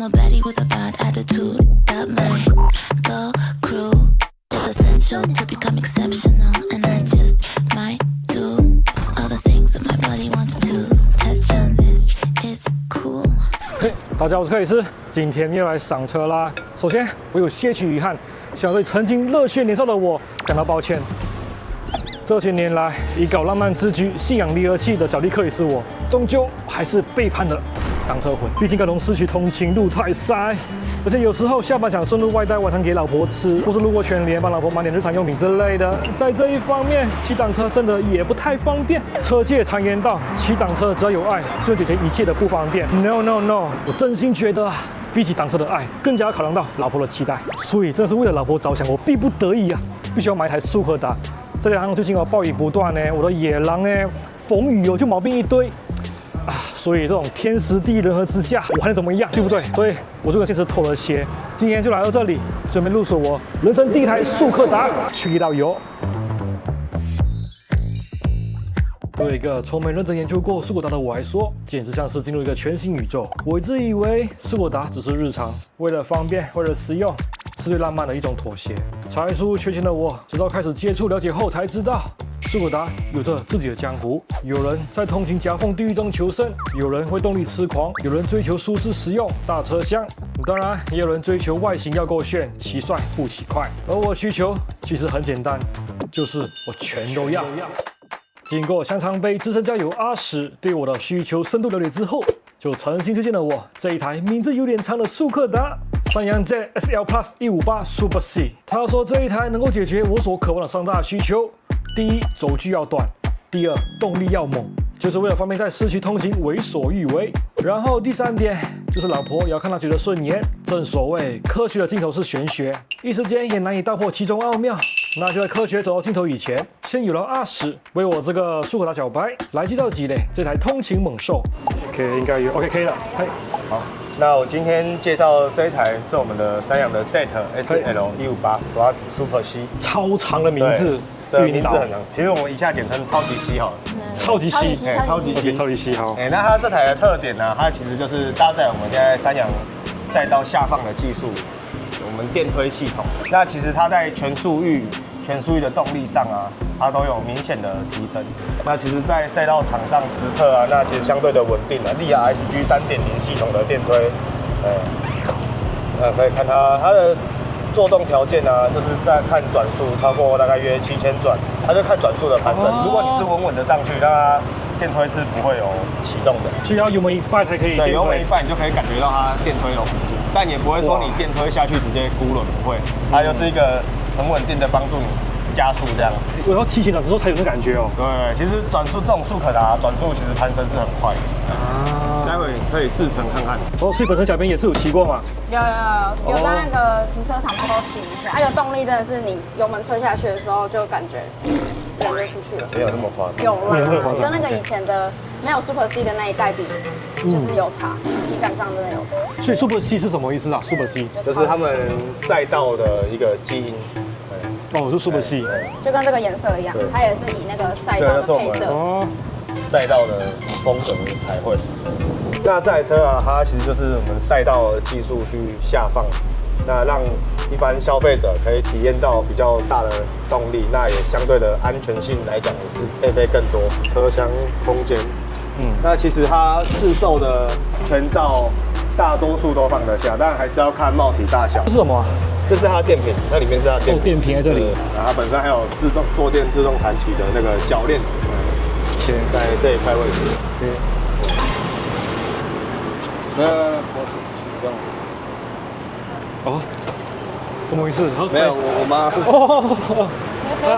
a baddie with a bad attitude. Got my go crew. It's essential to become exceptional, and I just might do all the things that my body wants to touch on this. It's cool. 大家好，我是克里斯，今天又来赏车啦。首先，我有些许遗憾，想对曾经热血年少的我感到抱歉。这些年来，以搞浪漫之举、信仰离合器的小弟克里斯我，终究还是背叛了挡车魂。毕竟高雄市区通勤路太塞，而且有时候下班想顺路外带晚餐给老婆吃，或是路过全联帮老婆买点日常用品之类的。在这一方面，骑挡车真的也不太方便。车界常言道，骑挡车只要有爱，就能解决一切的不方便。No no no， 我真心觉得比起挡车的爱，更加要考量到老婆的期待。所以真的是为了老婆着想，我逼不得已啊，必须要买一台速克达。再加上最近暴雨不断呢，我的野狼呢逢雨就毛病一堆啊，所以这种天时地利人和之下，我还能怎么样，对不对？所以我就跟现实妥了协，今天就来到这里，准备入手我人生第一台速克达，去到油。对于一个从没认真研究过速克达的我来说，简直像是进入一个全新宇宙。我一直以为速克达只是日常，为了方便，为了实用，是对浪漫的一种妥协。踩出缺钱的我，直到开始接触了解后才知道，速克达有着自己的江湖。有人在通勤夹缝地狱中求生，有人为动力痴狂，有人追求舒适实用大车厢，当然也有人追求外形要够炫，骑帅不骑快。而我需求其实很简单，就是我全都要。经过香肠杯资深交友阿史对我的需求深度了解之后，就诚心推荐了我这一台名字有点长的速克达三阳 Z SL Plus 158 Super C。他说这一台能够解决我所渴望的三大需求：第一，轴距要短；第二，动力要猛，就是为了方便在市区通勤为所欲为。然后第三点就是老婆也要看他觉得顺眼。正所谓科学的尽头是玄学，一时间也难以道破其中奥妙。那就在科学走到尽头以前，先有了阿史为我这个速克达小白来介绍几类这台通勤猛兽。OK， 应该有 OK 可以了。嗨，好，那我今天介绍这一台是我们的三阳的 Z SL 158 Plus Super C， 超长的名字。这个名字很长，其实我们以下简称超级 C 好了。超级 C， 超级 C， 超级 C 好。那它这台的特点呢，它其实就是搭载我们现在三阳赛道下放的技术，我们电推系统。那其实它在全速域的动力上啊，它都有明显的提升。那其实，在赛道场上实测啊，那其实相对的稳定了。利亚 SG 3.0系统的电推，可以看它的作动条件啊，就是在看转速超过大概约7000转，它就看转速的攀升。如果你是稳稳的上去，那它电推是不会有启动的。所以要油门一半才可以。对，油门一半你就可以感觉到它电推有辅助，但也不会说你电推下去直接咕轮，不会，它就是一个很稳定的帮助你加速这样。我要7000转之后才有那感觉哦。对，其实转速这种速克达转速其实攀升是很快的啊，待会可以试乘看看。哦，所以本身小编也是有骑过嘛？有在那个停车场偷偷骑一下，那个动力真的是你油门吹下去的时候就感觉人就出去了，没有那么夸张，有了，跟那个以前的没有 Super C 的那一代比，就是有差，体感上真的有差。所以 Super C 是什么意思啊 ？Super C 就是他们赛道的一个基因。哦，就 Super C， 就跟这个颜色一样，它也是以那个赛道的配色。哦，赛道的风格彩绘。那这台车啊，它其实就是我们赛道的技术去下放，那让一般消费者可以体验到比较大的动力，那也相对的安全性来讲也是配备更多车厢空间。那其实它市售的全罩大多数都放得下，但还是要看帽体大小。这是什么啊？这是它的电瓶，它里面是它的电瓶。电瓶在这里。然后它本身还有自动坐垫自动弹起的那个铰链，在这一块位置。那哦，怎么回事？没有，我妈。哦，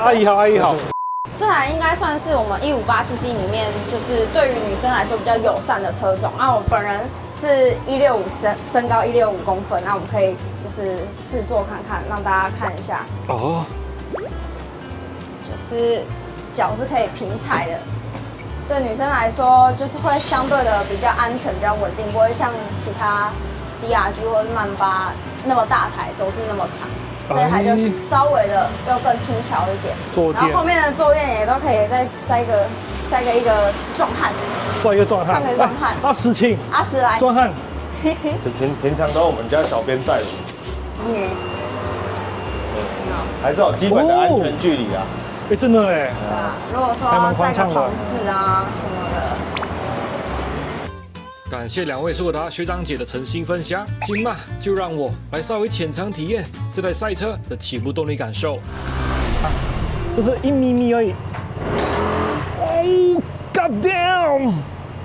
阿姨好，阿姨好。这台应该算是我们158cc 里面，就是对于女生来说比较友善的车种。我本人是165身高165公分，那我们可以就是试坐看看，让大家看一下。哦，就是脚是可以平踩的，对女生来说就是会相对的比较安全、比较稳定，不会像其他 DRG 或是曼巴那么大台，轴距那么长。这台就是稍微的又更轻巧一点，然后后面的坐垫也都可以再塞个一个壮汉，帅一个壮汉，上个壮汉，阿史请，阿史来，壮汉，平常都我们家小编载我，还是有基本的安全距离啊。哎，真的哎。对啊，如果说还蛮宽载个敞的同事啊什么的。感谢2位速达学长姐的诚心分享，今嘛就让我来稍微浅尝体验这台赛车的起步动力感受。这是1咪咪而已。哦 ，God damn！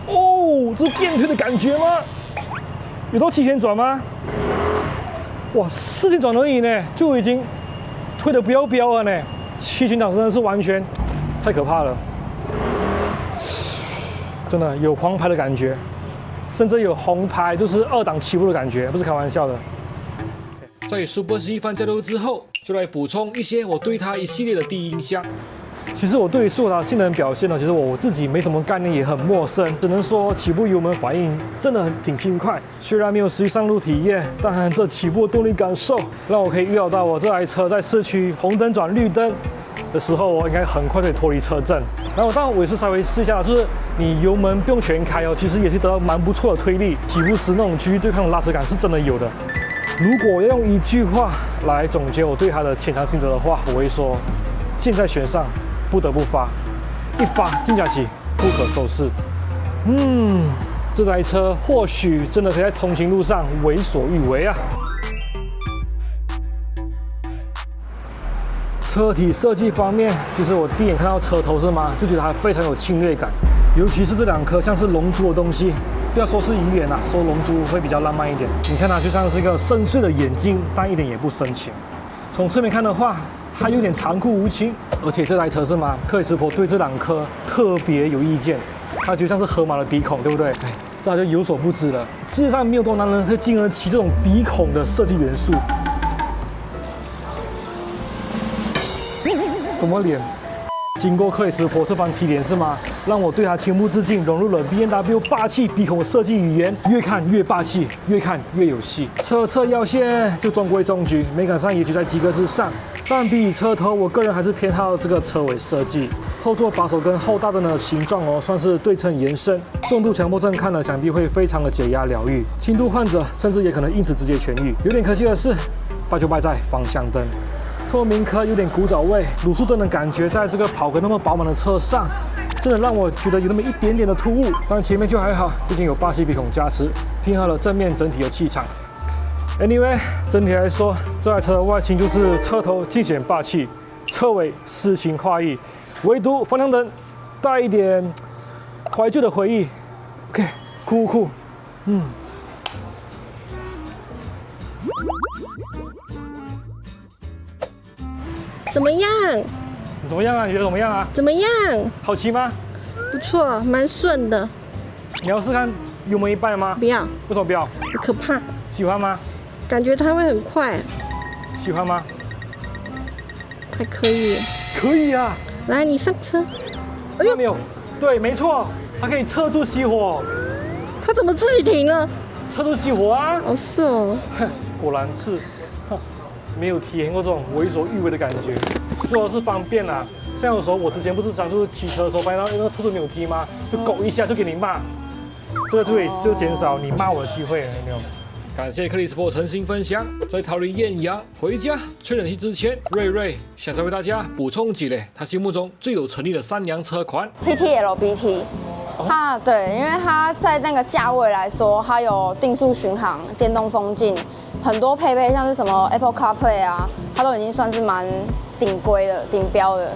哦，这是电推的感觉吗？有到7千转吗？哇，4千转而已呢，就已经推得不要飙了呢。7千转真的是完全太可怕了，真的有黄牌的感觉。甚至有红牌，就是2档起步的感觉，不是开玩笑的。在 Super C 一番交流之后，就来补充一些我对它一系列的第一印象。其实我对于速达性能表现呢，其实我自己没什么概念，也很陌生，只能说起步油门反应真的挺轻快。虽然没有实际上路体验，但这起步动力感受让我可以预料到我这台车在市区红灯转绿灯的时候，我应该很快可以脱离车阵。然后当然我也是稍微试一下，就是你油门不用全开哦，其实也是得到蛮不错的推力。起步时那种局域对抗的拉扯感是真的有的。如果要用一句话来总结我对它的浅尝心得的话，我会说：箭在弦上，不得不发，一发进甲起，不可收拾。这台车或许真的可以在通勤路上为所欲为啊。车体设计方面，其实我第一眼看到车头是吗，就觉得它非常有侵略感，尤其是这2颗像是龙珠的东西，不要说是鱼眼啊，说龙珠会比较浪漫一点。你看它就像是一个深邃的眼睛，但一点也不深情。从侧面看的话，它有点残酷无情，而且这台车是吗，克里斯婆对这2颗特别有意见，它就像是河马的鼻孔，对不对？哎，这就有所不知了。世界上没有多少男人会经得起这种鼻孔的设计元素。什么脸？经过克里斯婆这番提点是吗？让我对他情不自禁，融入了 BMW 霸气鼻孔的设计语言，越看越霸气，越看越有戏。车侧腰线就中规中矩，美感上也就在及格之上。但比起车头，我个人还是偏好这个车尾设计。后座把手跟后大灯的形状哦，算是对称延伸。重度强迫症看了想必会非常的解压疗愈，轻度患者甚至也可能因此直接痊愈。有点可惜的是，败就败在方向灯。透明壳有点古早味，卤素灯的感觉在这个跑格那么饱满的车上，真的让我觉得有那么一点点的突兀。但前面就还好，毕竟有霸气鼻孔加持，平衡了正面整体的气场。Anyway， 整体来说，这台车的外形就是车头尽显霸气，车尾诗情画意，唯独方向灯带一点怀旧的回忆。OK， 酷。怎么样？你怎么样啊？你觉得怎么样啊？怎么样？好骑吗？不错，蛮顺的。你要试看油门一半吗？不要，为什么不要？很可怕。喜欢吗？感觉它会很快。喜欢吗？还可以。可以啊。来，你上车。哎呦，没有。对，没错，它可以侧柱熄火。它怎么自己停了？侧柱熄火啊。哦，是哦。果然是。没有体验过这种为所欲为的感觉，主要是方便啊。像有时候我之前不是常就是骑车的时候发现到那个车柱没有踢吗？就狗一下就给你骂，这个就减少你骂我的机会了，有没有？感谢克里斯波诚心分享，在桃园艳阳回家吹冷气之前，瑞想再为大家补充几类他心目中最有诚意的3辆车款 TTLBT。它对，因为它在那个价位来说，它有定速巡航、电动风镜，很多配备像是什么 Apple CarPlay 啊，它都已经算是蛮顶规的、顶标的。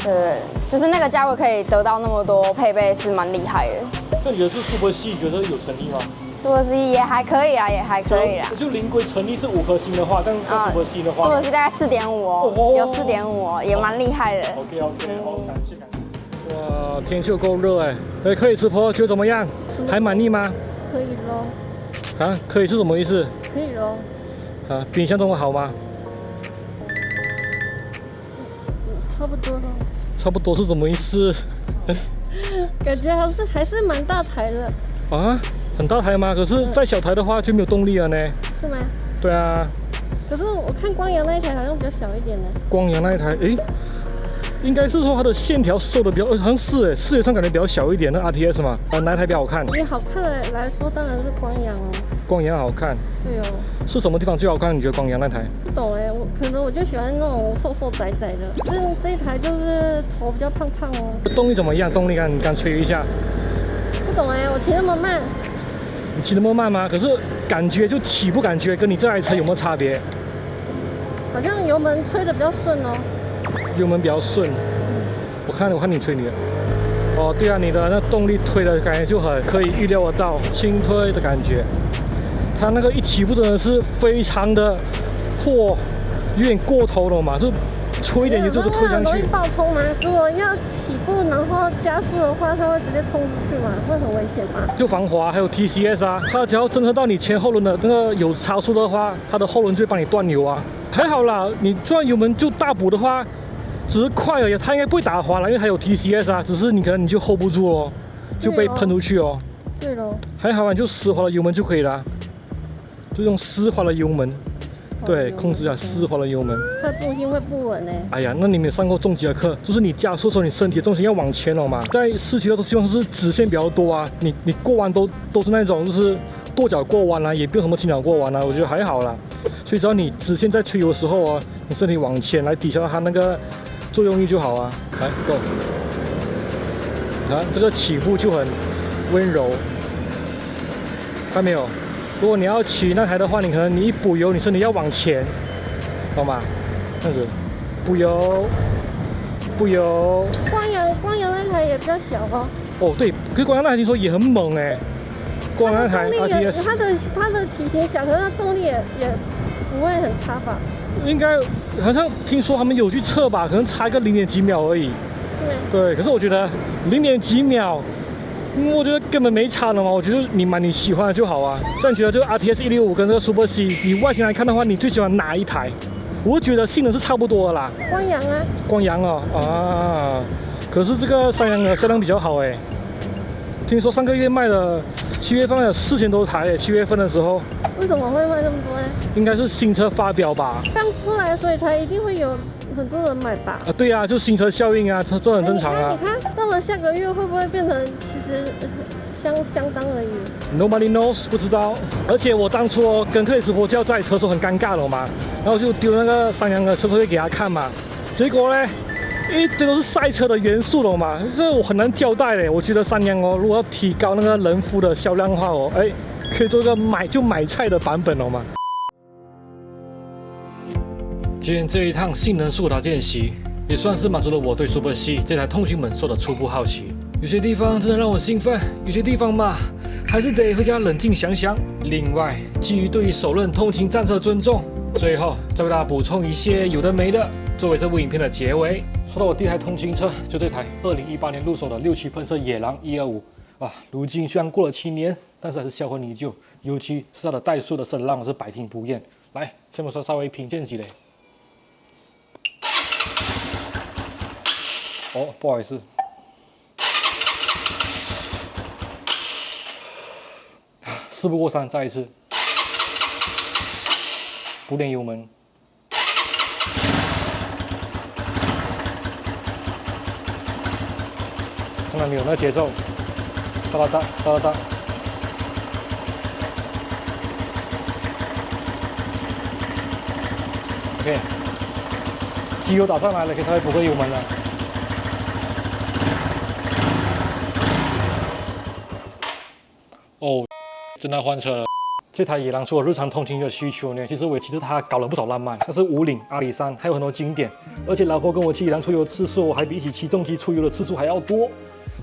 对，就是那个价位可以得到那么多配备，是蛮厉害的。这里的是 Super C， 觉得有诚意吗？Super C 也还可以啦，也还可以啦。就零规诚意是5颗星的话，但是 Super C 的话，Super C 大概4.5哦，有4.5哦，也蛮厉害的。OK， 好，感谢。哇，天气够热哎！克里斯婆觉得怎么样？还满意吗？可以咯。啊，可以是什么意思？可以咯。啊，比你想中的好吗？差不多咯。差不多是什么意思？感觉还是蛮大台的。啊，很大台吗？可是再小台的话就没有动力了呢。是吗？对啊。可是我看光阳那一台好像比较小一点呢。光阳那一台，应该是说它的线条瘦的比较，好像是视觉上感觉比较小一点。那 RTS 嘛，哪一台比较好看？以好看的来说，当然是光阳哦。光阳好看。对哦。是什么地方最好看？你觉得光阳那台？不懂哎，可能我就喜欢那种瘦瘦窄窄的。这一台就是头比较胖胖哦。动力怎么样？动力你刚吹一下。不懂哎，我骑那么慢。你骑那么慢吗？可是感觉就起步感觉跟你这台车有没有差别？好像油门吹的比较顺哦。油门比较顺。我看你吹你的。哦，对啊，你的那动力推的感觉就很可以预料得到，轻推的感觉。它那个一起步真的是非常的有点过头了嘛，就吹一点就推上去。容易爆冲吗？如果要起步然后加速的话，它会直接冲出去吗？会很危险吗？就防滑，还有 TCS 啊，它只要侦测到你前后轮的那个有超速的话，它的后轮就会帮你断油啊。还好啦，你转油门就大补的话，只是快而已，它应该不会打滑了，因为它有 TCS 啊，只是你可能就 hold 不住哦，就被喷出去哦。对喽。还好啊，你就丝滑的油门就可以了，就用丝滑的油门。对，控制一下丝滑的油门。它重心会不稳呢。哎呀，那你没有上过重机的课，就是你加速的时候，你身体的重心要往前了嘛。在市区的地方是直线比较多啊，你过弯都是那种就是跺脚过弯啊，也不用什么轻脚过弯啊，我觉得还好啦。所以只要你直线在吹油的时候啊，你身体往前来抵消它那个作用力就好啊。来 ，Go。看这个起步就很温柔，看没有？如果你要骑那台的话，你可能你一补油，你身体要往前，懂吗？这样子，补油。光阳那台也比较小哦。哦，对，可是光阳那台听说也很猛哎。光阳那台 RTS， 它的体型小，可是它动力也不会很差吧？应该好像听说他们有去测吧，可能差个0点几秒而已。对，可是我觉得0点几秒。我觉得根本没差了嘛，我觉得你买你喜欢的就好啊。但你觉得这个 RTS 165跟这个 Super C， 以外形来看的话，你最喜欢哪一台？我觉得性能是差不多的啦。光阳啊。光阳哦，啊，可是这个三阳的销量比较好哎。听说上个月卖了7月份有4000多台哎，7月份的时候。为什么会卖这么多呢？应该是新车发表吧。刚出来，所以才一定会有很多人买吧？啊，对啊，就新车效应啊，这很正常啊。你看，到了下个月会不会变成其实相当而已 ？Nobody knows， 不知道。而且我当初跟克里斯伯教这台车的时候很尴尬了嘛，然后就丢那个三阳的车头给他看嘛，结果呢，一堆都是赛车的元素了嘛，这我很难交代嘞。我觉得三阳哦，如果要提高那个人夫的销量的话哦，哎，可以做个买菜的版本了嘛。今天这一趟性能速达见习，也算是满足了我对 Super C 这台通勤猛兽的初步好奇。有些地方真的让我兴奋，有些地方嘛，还是得回家冷静想想。另外，基于对于首任通勤战车的尊重，最后再为大家补充一些有的没的，作为这部影片的结尾。说到我第一台通勤车，就这台2018年入手的6驱喷射野狼125。啊，如今虽然过了7年，但是还是销魂依旧，尤其是它的怠速的声浪是百听不厌。来，下面稍微品鉴几类。哦，不好意思，事不过三，再一次，补点油门。看到没有，那个节奏，哒哒哒哒哒哒。OK， 机油打上来了，可以稍微补个油门了。哦，真的换车了。这台野狼除了日常通勤的需求呢，其实我也骑着它搞了不少浪漫，像是五岭、阿里山，还有很多景点。而且老婆跟我骑野狼出游的次数，还比一起骑重机出游的次数还要多。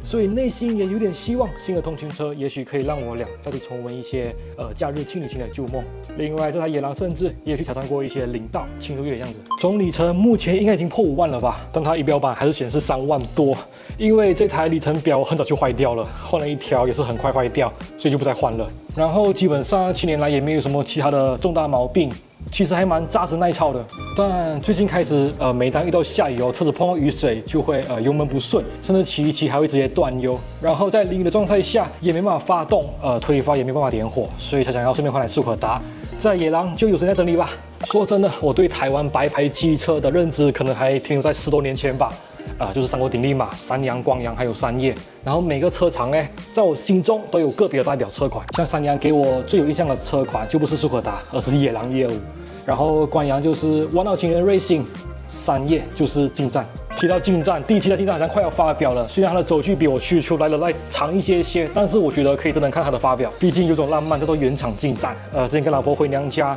所以内心也有点希望，新的通勤车也许可以让我俩再次重温一些假日轻旅行的旧梦。另外，这台野狼甚至也去挑战过一些领道、轻入夜的样子。总里程目前应该已经破5万了吧，但它仪表板还是显示3万多。因为这台里程表很早就坏掉了，换了一条也是很快坏掉，所以就不再换了。然后基本上7年来也没有什么其他的重大毛病。其实还蛮扎实耐操的，但最近开始每当遇到下雨哦，车子碰到雨水就会油门不顺，甚至骑一骑还会直接断油，然后在淋雨的状态下也没办法发动，推发也没办法点火，所以才想要顺便换台速可达。在野狼就有时间整理吧。说真的，我对台湾白牌机车的认知可能还停留在10多年前吧。就是三国鼎立嘛，三阳、光阳还有三叶。然后每个车厂呢，在我心中都有个别的代表车款。像三阳给我最有印象的车款就不是速可达，而是野狼125。然后光阳就是弯道情人 Racing， 三叶就是进站。提到进站，第一期的进站好像快要发表了，虽然它的轴距比我去出来的长一些，但是我觉得可以等等看它的发表，毕竟有种浪漫叫做原厂进站。之前跟老婆回娘家。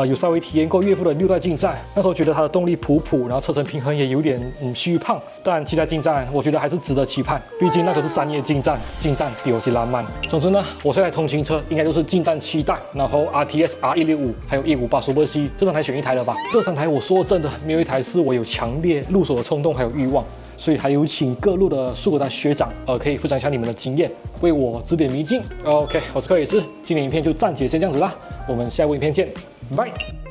有稍微体验过岳父的6代进站，那时候觉得它的动力普，然后车身平衡也有点虚胖，但7代进站我觉得还是值得期盼，毕竟那可是3叶进站比我是浪漫。总之呢，我现在通勤车应该都是进站7代，然后 RTS R165还有158 Super C 这3台选一台了吧？这3台我说真的没有一台是我有强烈入手的冲动还有欲望，所以还有请各路的速可达学长可以分享一下你们的经验，为我指点迷津。OK， 我是柯也是，今天影片就暂且先这样子啦，我们下部影片见。Bye.